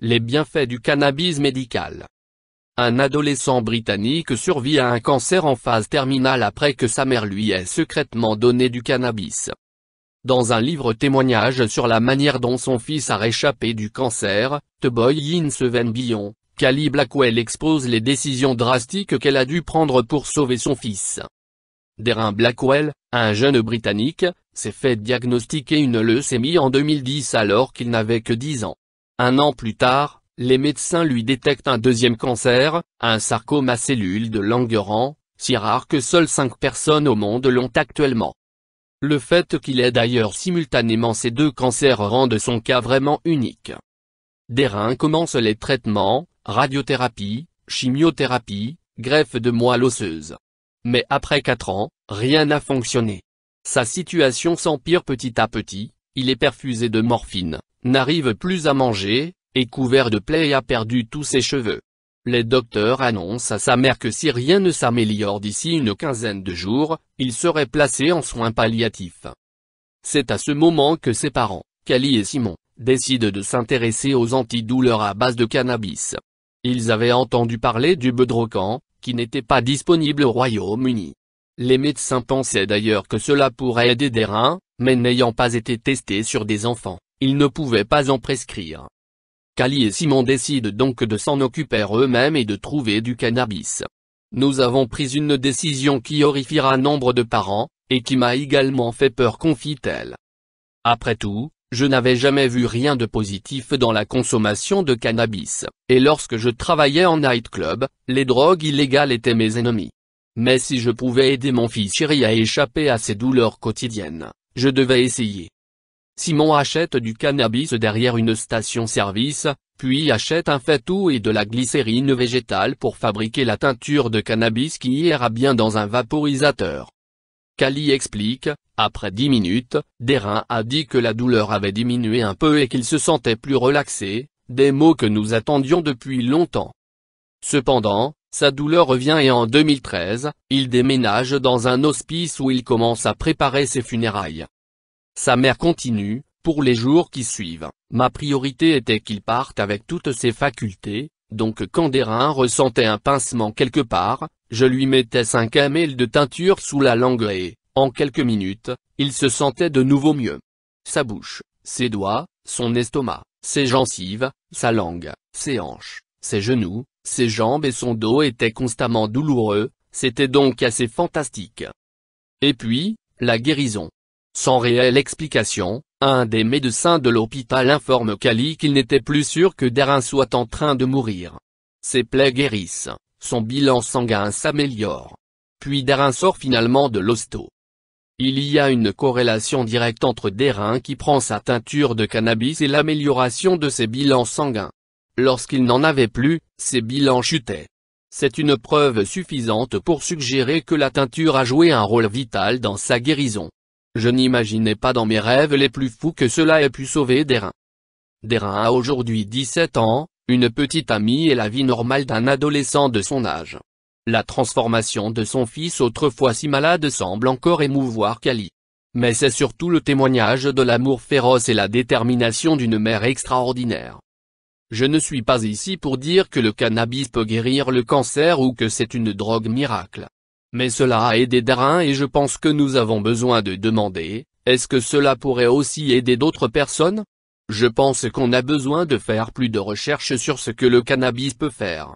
Les bienfaits du cannabis médical. Un adolescent britannique survit à un cancer en phase terminale après que sa mère lui ait secrètement donné du cannabis. Dans un livre témoignage sur la manière dont son fils a réchappé du cancer, The Boy in Seven Billion, Callie Blackwell expose les décisions drastiques qu'elle a dû prendre pour sauver son fils. Darren Blackwell, un jeune Britannique, s'est fait diagnostiquer une leucémie en 2010 alors qu'il n'avait que 10 ans. Un an plus tard, les médecins lui détectent un deuxième cancer, un sarcome à cellules de Langerhans, si rare que seules 5 personnes au monde l'ont actuellement. Le fait qu'il ait d'ailleurs simultanément ces deux cancers rend son cas vraiment unique. Darren commence les traitements, radiothérapie, chimiothérapie, greffe de moelle osseuse. Mais après 4 ans, rien n'a fonctionné. Sa situation s'empire petit à petit, il est perfusé de morphine, n'arrive plus à manger, est couvert de plaies et a perdu tous ses cheveux. Les docteurs annoncent à sa mère que si rien ne s'améliore d'ici une quinzaine de jours, il serait placé en soins palliatifs. C'est à ce moment que ses parents, Callie et Simon, décident de s'intéresser aux antidouleurs à base de cannabis. Ils avaient entendu parler du Bedrocan, qui n'était pas disponible au Royaume-Uni. Les médecins pensaient d'ailleurs que cela pourrait aider Darren, mais n'ayant pas été testé sur des enfants, ils ne pouvaient pas en prescrire. Callie et Simon décident donc de s'en occuper eux-mêmes et de trouver du cannabis. Nous avons pris une décision qui horrifiera nombre de parents, et qui m'a également fait peur, confie-t-elle. Après tout, je n'avais jamais vu rien de positif dans la consommation de cannabis, et lorsque je travaillais en nightclub, les drogues illégales étaient mes ennemis. Mais si je pouvais aider mon fils chéri à échapper à ses douleurs quotidiennes, je devais essayer. Simon achète du cannabis derrière une station-service, puis achète un faitout et de la glycérine végétale pour fabriquer la teinture de cannabis qui ira bien dans un vaporisateur. Callie explique, après 10 minutes, Darren a dit que la douleur avait diminué un peu et qu'il se sentait plus relaxé, des mots que nous attendions depuis longtemps. Cependant, sa douleur revient et en 2013, il déménage dans un hospice où il commence à préparer ses funérailles. Sa mère continue, pour les jours qui suivent, ma priorité était qu'il parte avec toutes ses facultés, donc quand Darren ressentait un pincement quelque part, je lui mettais 5 ml de teinture sous la langue et, en quelques minutes, il se sentait de nouveau mieux. Sa bouche, ses doigts, son estomac, ses gencives, sa langue, ses hanches, ses genoux, ses jambes et son dos étaient constamment douloureux, c'était donc assez fantastique. Et puis, la guérison. Sans réelle explication, un des médecins de l'hôpital informe Callie qu'il n'était plus sûr que Darren soit en train de mourir. Ses plaies guérissent, son bilan sanguin s'améliore. Puis Darren sort finalement de l'hosto. Il y a une corrélation directe entre Darren qui prend sa teinture de cannabis et l'amélioration de ses bilans sanguins. Lorsqu'il n'en avait plus, ses bilans chutaient. C'est une preuve suffisante pour suggérer que la teinture a joué un rôle vital dans sa guérison. Je n'imaginais pas dans mes rêves les plus fous que cela ait pu sauver Darren. Darren a aujourd'hui 17 ans, une petite amie et la vie normale d'un adolescent de son âge. La transformation de son fils autrefois si malade semble encore émouvoir Callie. Mais c'est surtout le témoignage de l'amour féroce et la détermination d'une mère extraordinaire. Je ne suis pas ici pour dire que le cannabis peut guérir le cancer ou que c'est une drogue miracle. Mais cela a aidé Darren et je pense que nous avons besoin de demander, est-ce que cela pourrait aussi aider d'autres personnes? Je pense qu'on a besoin de faire plus de recherches sur ce que le cannabis peut faire.